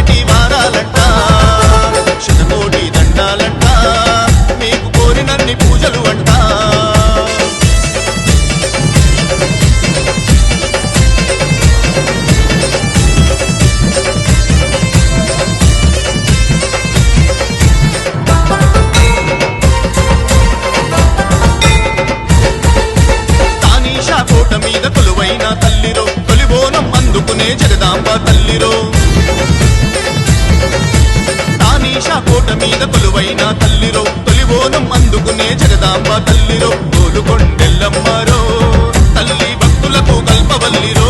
కోటి వారాలంట శతకోటి దండాలంట మీకు కోరినన్ని పూజలు అంట కోట మీద కొలువైన తల్లిరో తొలిబోనం అందుకునే జగదాంబ తల్లిరో తానీషా కోట మీద కొలువైన తల్లిరో తొలిబోనం అందుకునే జగదాంబ తల్లిరో గోలుకొండెల్లమ్మరో తల్లి భక్తులకు కల్పవల్లిరో